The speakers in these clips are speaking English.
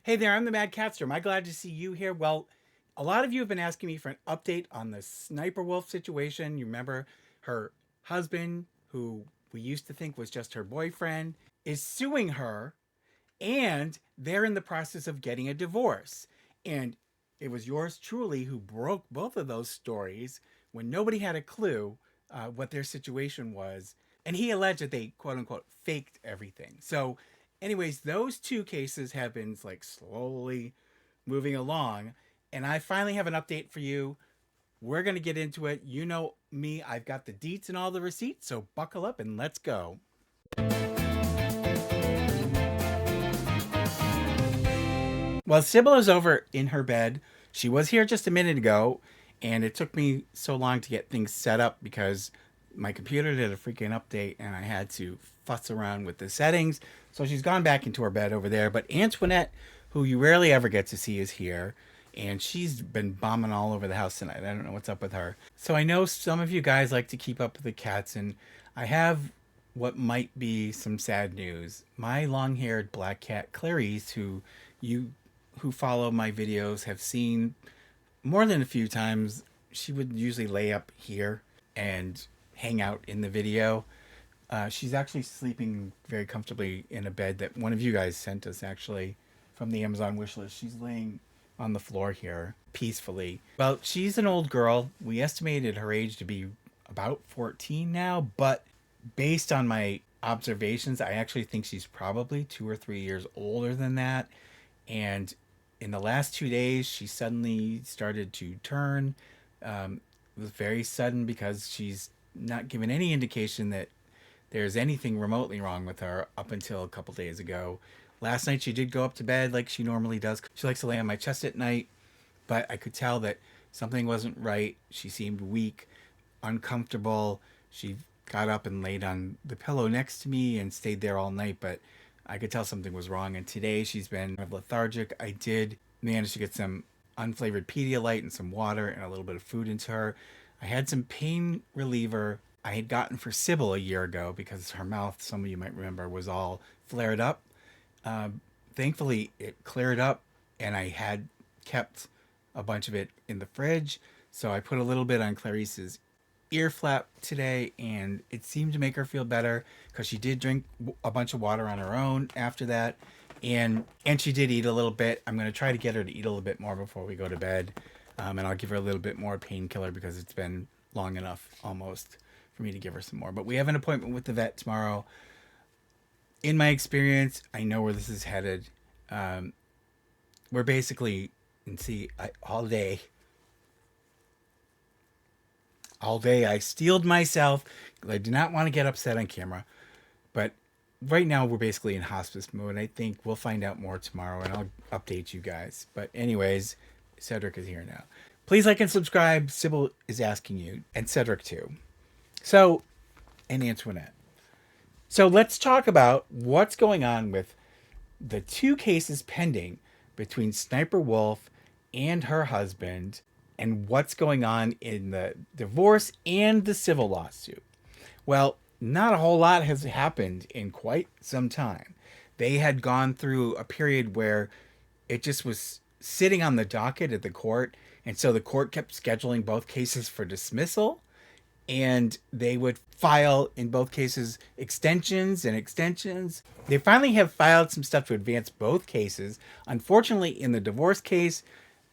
Hey there, I'm the MadCatster. Am I glad to see you here? Well, a lot of you have been asking me for an update on the Sniper Wolf situation. You remember her husband, who we used to think was just her boyfriend, is suing her, and they're in the process of getting a divorce. And it was yours truly who broke both of those stories when nobody had a clue what their situation was. And he alleged that they quote unquote faked everything. So, anyways, those two cases have been like slowly moving along. And I finally have an update for you. We're going to get into it. You know me, I've got the deets and all the receipts. So, buckle up and let's go. Well, Sybil is over in her bed. She was here just a minute ago, and it took me so long to get things set up because my computer did a freaking update and I had to fuss around with the settings. So she's gone back into her bed over there. But Antoinette, who you rarely ever get to see, is here. And she's been bombing all over the house tonight. I don't know what's up with her. So I know some of you guys like to keep up with the cats, and I have what might be some sad news. My long-haired black cat Clarice, you who follow my videos have seen more than a few times, she would usually lay up here and hang out in the video. She's actually sleeping very comfortably in a bed that one of you guys sent us, actually, from the Amazon wishlist. She's laying on the floor here peacefully. Well, she's an old girl. We estimated her age to be about 14 now, but based on my observations, I actually think she's probably 2 or 3 years older than that. And in the last 2 days, she suddenly started to turn. It was very sudden because she's not given any indication that there's anything remotely wrong with her up until a couple days ago. Last night, she did go up to bed like she normally does. She likes to lay on my chest at night, but I could tell that something wasn't right. She seemed weak, uncomfortable. She got up and laid on the pillow next to me and stayed there all night, but I could tell something was wrong. And today she's been kind of lethargic. I did manage to get some unflavored Pedialyte and some water and a little bit of food into her. I had some pain reliever I had gotten for Sybil a year ago because her mouth, some of you might remember, was all flared up. Thankfully, it cleared up, and I had kept a bunch of it in the fridge. So I put a little bit on Clarice's ear flap today, and it seemed to make her feel better because she did drink a bunch of water on her own after that, and she did eat a little bit. I'm going to try to get her to eat a little bit more before we go to bed, and I'll give her a little bit more painkiller because it's been long enough almost for me to give her some more. But we have an appointment with the vet tomorrow. In my experience, I know where this is headed. We're basically, and see, all day I steeled myself. I do not want to get upset on camera, but right now we're basically in hospice mode. I think we'll find out more tomorrow, and I'll update you guys. But anyways, Cedric is here now. Please like and subscribe. Sybil is asking you, and Cedric too. So, and Antoinette. So let's talk about what's going on with the two cases pending between Sniper Wolf and her husband, and what's going on in the divorce and the civil lawsuit. Well, not a whole lot has happened in quite some time. They had gone through a period where it just was sitting on the docket at the court, and so the court kept scheduling both cases for dismissal, and they would file, in both cases, extensions and extensions. They finally have filed some stuff to advance both cases. Unfortunately, in the divorce case,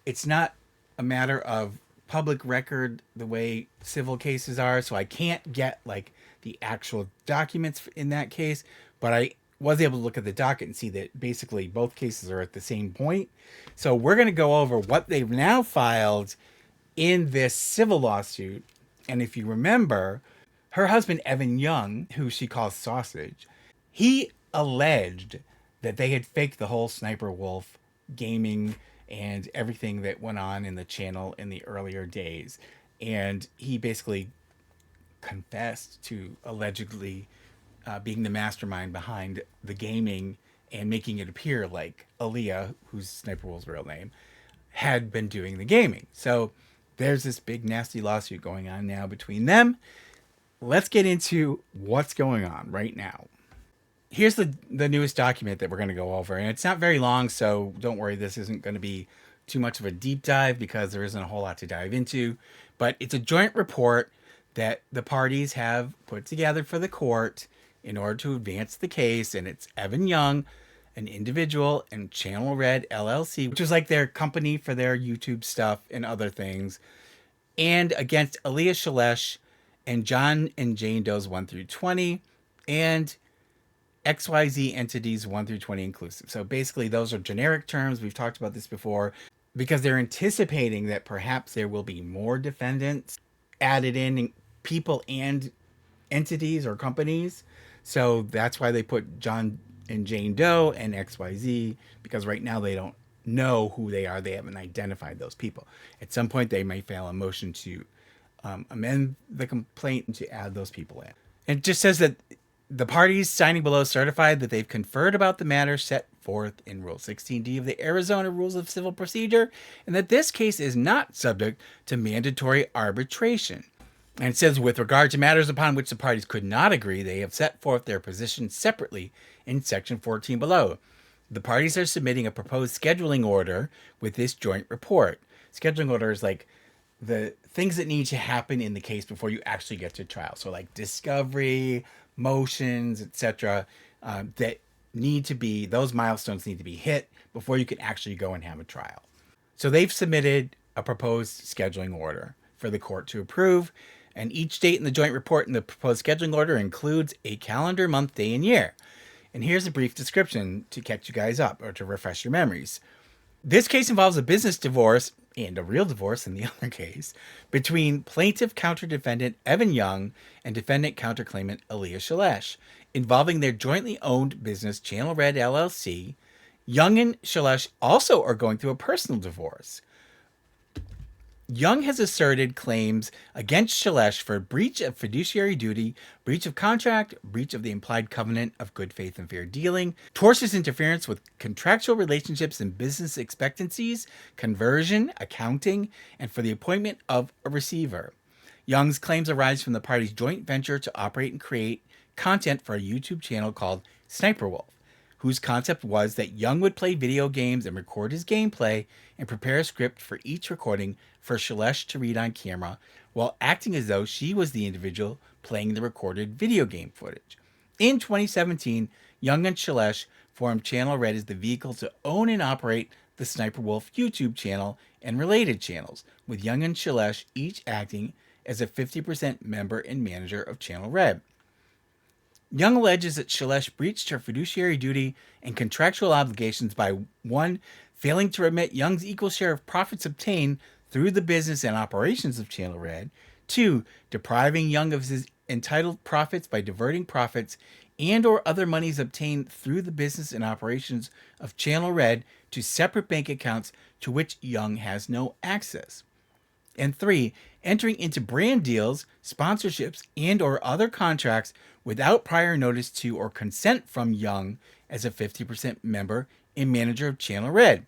it's not a matter of public record the way civil cases are, so I can't get like the actual documents in that case, but I was able to look at the docket and see that basically both cases are at the same point. So we're going to go over what they've now filed in this civil lawsuit. And if you remember, her husband, Evan Young, who she calls Sausage, he alleged that they had faked the whole Sniper Wolf gaming and everything that went on in the channel in the earlier days. And he basically confessed to allegedly being the mastermind behind the gaming and making it appear like Alia, who's Sniper Wolf's real name, had been doing the gaming. So there's this big nasty lawsuit going on now between them. Let's get into what's going on right now. here's the newest document that we're going to go over, and it's not very long, so don't worry, this isn't going to be too much of a deep dive because there isn't a whole lot to dive into. But it's a joint report that the parties have put together for the court in order to advance the case, and it's Evan Young, an individual, and Channel Red LLC, which is like their company for their YouTube stuff and other things, and against Alia Shelesh and John and Jane Doe's 1 through 20, and XYZ entities 1 through 20 inclusive. So basically, those are generic terms. We've talked about this before because they're anticipating that perhaps there will be more defendants added in, people and entities or companies. So that's why they put John and Jane Doe and XYZ, because right now they don't know who they are. They haven't identified those people. At some point, they may file a motion to amend the complaint and to add those people in. And it just says that the parties signing below certified that they've conferred about the matter set forth in Rule 16D of the Arizona Rules of Civil Procedure, and that this case is not subject to mandatory arbitration. And it says, with regard to matters upon which the parties could not agree, they have set forth their positions separately in Section 14 below. The parties are submitting a proposed scheduling order with this joint report. Scheduling order is like the things that need to happen in the case before you actually get to trial. So like discovery, motions, etc. That need to be, those milestones need to be hit before you can actually go and have a trial. So they've submitted a proposed scheduling order for the court to approve, and each date in the joint report in the proposed scheduling order includes a calendar month, day, and year. And here's a brief description to catch you guys up or to refresh your memories. This case involves a business divorce, and a real divorce in the other case, between plaintiff counter-defendant Evan Young and defendant counterclaimant Alia Shelesh, involving their jointly owned business Channel Red LLC. Young and Shelesh also are going through a personal divorce. Young has asserted claims against Shelesh for breach of fiduciary duty, breach of contract, breach of the implied covenant of good faith and fair dealing, tortious interference with contractual relationships and business expectancies, conversion, accounting, and for the appointment of a receiver. Young's claims arise from the parties' joint venture to operate and create content for a YouTube channel called SSSniperwolf, whose concept was that Young would play video games and record his gameplay and prepare a script for each recording for Shelesh to read on camera, while acting as though she was the individual playing the recorded video game footage. In 2017, Young and Shelesh formed Channel Red as the vehicle to own and operate the SSSniperwolf YouTube channel and related channels, with Young and Shelesh each acting as a 50% member and manager of Channel Red. Young alleges that Shelesh breached her fiduciary duty and contractual obligations by 1. Failing to remit Young's equal share of profits obtained through the business and operations of Channel Red, 2. Depriving Young of his entitled profits by diverting profits and or other monies obtained through the business and operations of Channel Red to separate bank accounts to which Young has no access. And 3. Entering into brand deals, sponsorships, and or other contracts without prior notice to or consent from Young as a 50% member and manager of Channel Red.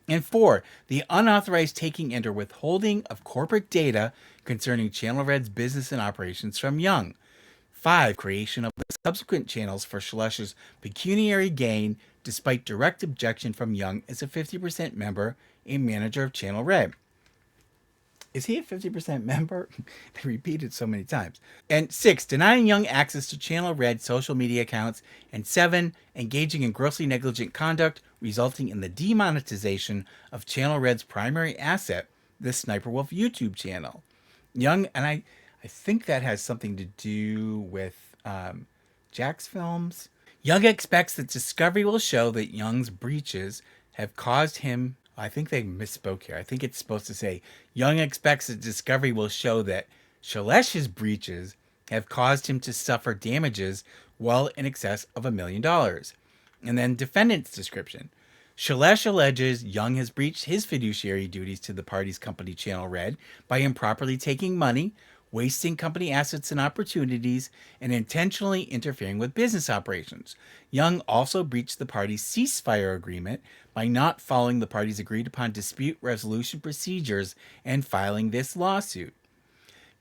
And 4. The unauthorized taking and or withholding of corporate data concerning Channel Red's business and operations from Young. 5. Creation of the subsequent channels for Shelesh's pecuniary gain despite direct objection from Young as a 50% member and manager of Channel Red. Is he a 50% member? They repeat it so many times. And 6, denying Young access to Channel Red social media accounts. And 7, engaging in grossly negligent conduct, resulting in the demonetization of Channel Red's primary asset, the SSSniperwolf YouTube channel. Young, and I think that has something to do with Jack's Films. Young expects that discovery will show that Young's breaches have caused him... I think they misspoke here. I think it's supposed to say, Young expects that discovery will show that Shelesh's breaches have caused him to suffer damages well in excess of $1 million. And then defendant's description. Shelesh alleges Young has breached his fiduciary duties to the party's company Channel Red by improperly taking money, wasting company assets and opportunities, and intentionally interfering with business operations. Young also breached the party's ceasefire agreement by not following the party's agreed-upon dispute resolution procedures and filing this lawsuit.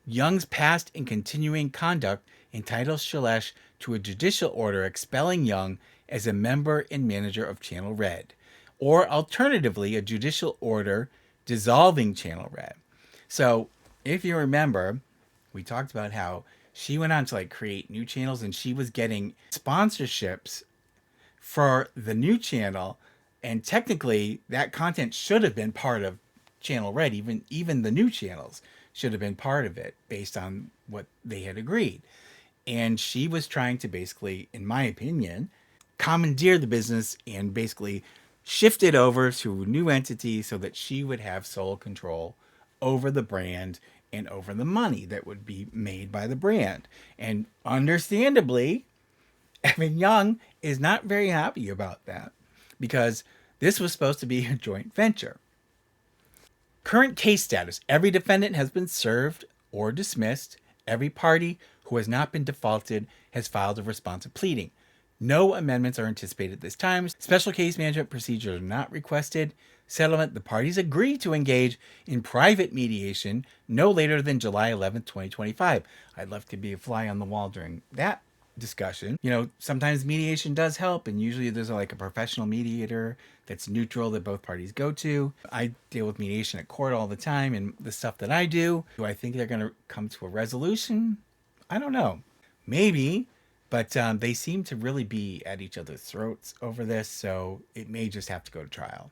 Young's past and continuing conduct entitles Shelesh to a judicial order expelling Young as a member and manager of Channel Red, or alternatively, a judicial order dissolving Channel Red. So, if you remember, we talked about how she went on to like create new channels and she was getting sponsorships for the new channel, and technically that content should have been part of Channel Red. Even the new channels should have been part of it based on what they had agreed. And she was trying to basically, in my opinion, commandeer the business and basically shift it over to a new entity so that she would have sole control over the brand and over the money that would be made by the brand. And understandably, Evan Young is not very happy about that because this was supposed to be a joint venture. Current case status: every defendant has been served or dismissed. Every party who has not been defaulted has filed a response of pleading. No amendments are anticipated this time. Special case management procedures are not requested. Settlement: the parties agree to engage in private mediation no later than July 11th, 2025. I'd love to be a fly on the wall during that discussion. You know, sometimes mediation does help, and usually there's like a professional mediator that's neutral that both parties go to. I deal with mediation at court all the time, and the stuff that I do I think they're going to come to a resolution? I don't know. Maybe, but they seem to really be at each other's throats over this, so it may just have to go to trial.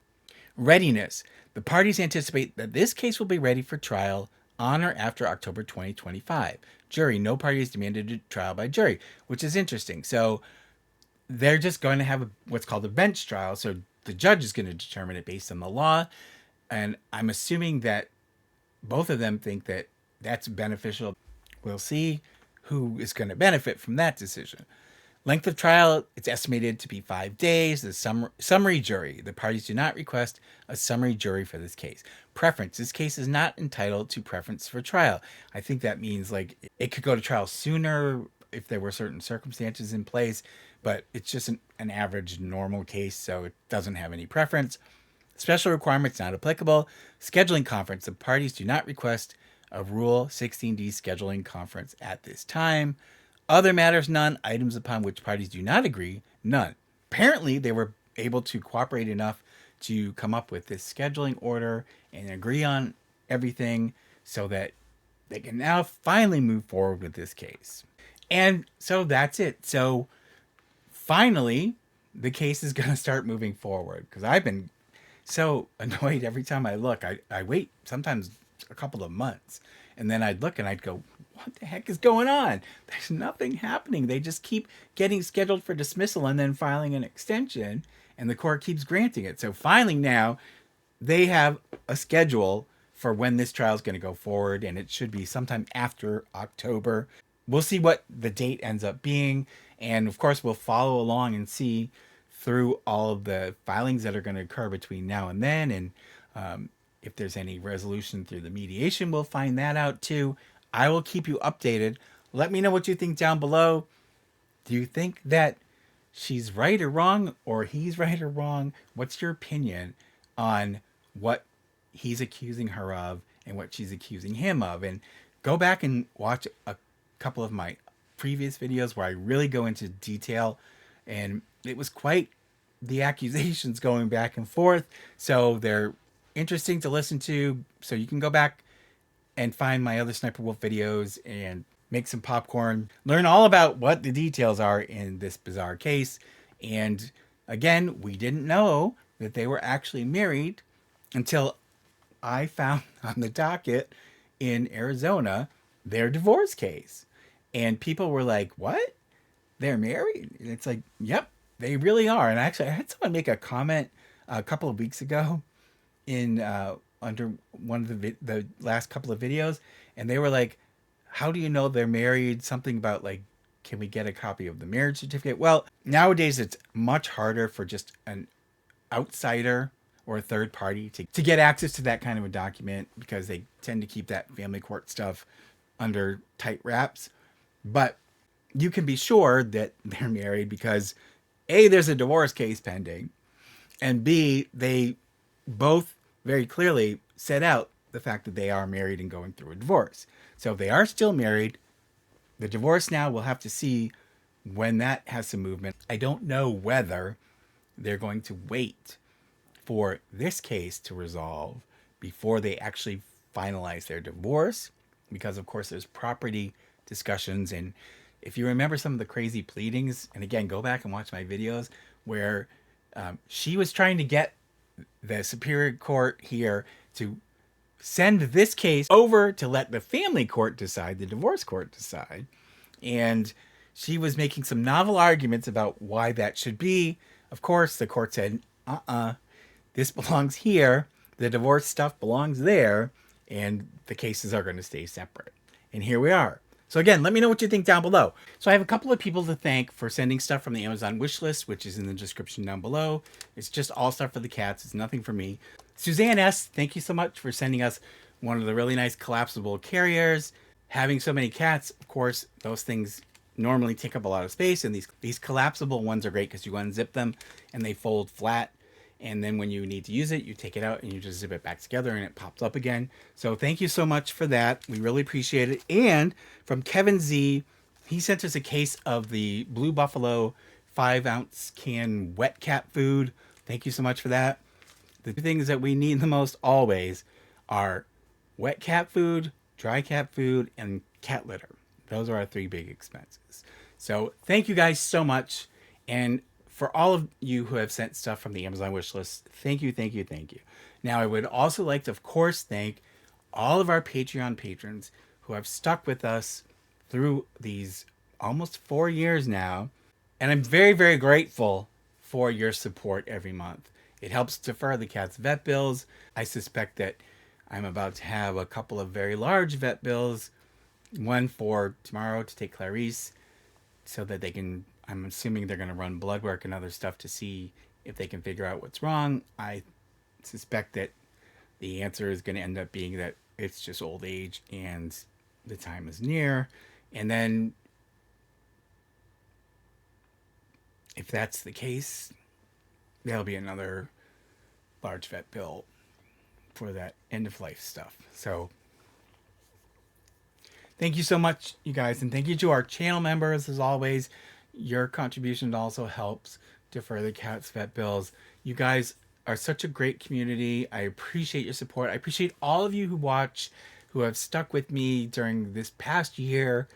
Readiness: the parties anticipate that this case will be ready for trial on or after October 2025. Jury: no party is demanded a trial by jury, which is interesting. So they're just going to have what's called a bench trial. So the judge is going to determine it based on the law. And I'm assuming that both of them think that that's beneficial. We'll see who is going to benefit from that decision. Length of trial: it's estimated to be 5 days. The summary jury: the parties do not request a summary jury for this case. Preference: this case is not entitled to preference for trial. I think that means like it could go to trial sooner if there were certain circumstances in place, but it's just an average normal case, so it doesn't have any preference. Special requirements not applicable. Scheduling conference: the parties do not request a Rule 16D scheduling conference at this time. Other matters: none. Items upon which parties do not agree: none. Apparently, they were able to cooperate enough to come up with this scheduling order and agree on everything so that they can now finally move forward with this case. And so that's it. So finally, the case is going to start moving forward because I've been so annoyed every time I look. I wait sometimes a couple of months, and then I'd look and I'd go, what the heck is going on? There's nothing happening. They just keep getting scheduled for dismissal and then filing an extension, and the court keeps granting it. So finally now they have a schedule for when this trial is going to go forward, and it should be sometime after October. We'll see what the date ends up being, and of course we'll follow along and see through all of the filings that are going to occur between now and then, and if there's any resolution through the mediation, we'll find that out too. I will keep you updated. Let me know what you think down below. Do you think that she's right or wrong, or he's right or wrong? What's your opinion on what he's accusing her of and what she's accusing him of? And go back and watch a couple of my previous videos where I really go into detail, and it was quite the accusations going back and forth. So they're interesting to listen to. So you can go back and find my other Sniperwolf videos and make some popcorn, learn all about what the details are in this bizarre case. And again, we didn't know that they were actually married until I found on the docket in Arizona their divorce case. And people were like, what? They're married? And it's like, yep, they really are. And actually, I had someone make a comment a couple of weeks ago in under one of the last couple of videos, and they were like, how do you know they're married? Something about like, can we get a copy of the marriage certificate? Well, nowadays it's much harder for just an outsider or a third party to get access to that kind of a document because they tend to keep that family court stuff under tight wraps. But you can be sure that they're married because A, there's a divorce case pending, and B, they both very clearly set out the fact that they are married and going through a divorce. So if they are still married, the divorce now, we'll have to see when that has some movement. I don't know whether they're going to wait for this case to resolve before they actually finalize their divorce, because of course there's property discussions. And if you remember some of the crazy pleadings, and again, go back and watch my videos where she was trying to get the Superior Court here to send this case over to let the family court decide, the divorce court decide. And she was making some novel arguments about why that should be. Of course, the court said, this belongs here. The divorce stuff belongs there. And the cases are going to stay separate. And here we are. So again, let me know what you think down below. So I have a couple of people to thank for sending stuff from the Amazon wish list, which is in the description down below. It's just all stuff for the cats. It's nothing for me. Suzanne S., thank you so much for sending us one of the really nice collapsible carriers. Having so many cats, of course, those things normally take up a lot of space, and these collapsible ones are great because you unzip them and they fold flat. And then when you need to use it, you take it out and you just zip it back together and it pops up again. So thank you so much for that. We really appreciate it. And from Kevin Z, he sent us a case of the Blue Buffalo 5-ounce can wet cat food. Thank you so much for that. The things that we need the most always are wet cat food, dry cat food, and cat litter. Those are our 3 big expenses. So thank you guys so much. And for all of you who have sent stuff from the Amazon wish list, thank you, thank you, thank you. Now, I would also like to, of course, thank all of our Patreon patrons who have stuck with us through these almost 4 years now. And I'm very, very grateful for your support every month. It helps defer the cat's vet bills. I suspect that I'm about to have a couple of very large vet bills. One for tomorrow to take Clarice so that they can, I'm assuming they're going to run blood work and other stuff to see if they can figure out what's wrong. I suspect that the answer is going to end up being that it's just old age and the time is near. And then if that's the case, there'll be another large vet bill for that end of life stuff. So thank you so much, you guys. And thank you to our channel members, as always. Your contribution also helps defer the cat's vet bills. You guys are such a great community. I appreciate your support. I appreciate all of you who watch, who have stuck with me during this past year.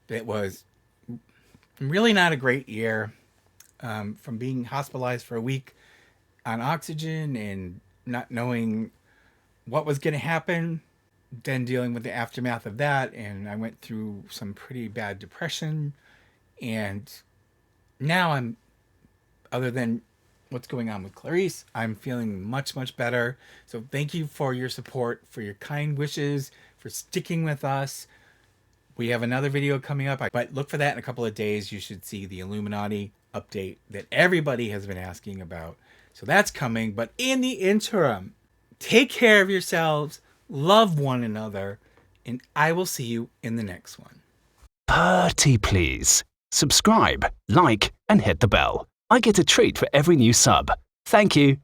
That was really not a great year. From being hospitalized for a week on oxygen and not knowing what was going to happen, then dealing with the aftermath of that, and I went through some pretty bad depression, and now I'm, other than what's going on with Clarice, I'm feeling much, much better. So thank you for your support, for your kind wishes, for sticking with us. We have another video coming up, but look for that in a couple of days. You should see the Illuminati update that everybody has been asking about. So that's coming, but in the interim, take care of yourselves, love one another, and I will see you in the next one. Pretty please. Subscribe, like, and hit the bell. I get a treat for every new sub. Thank you.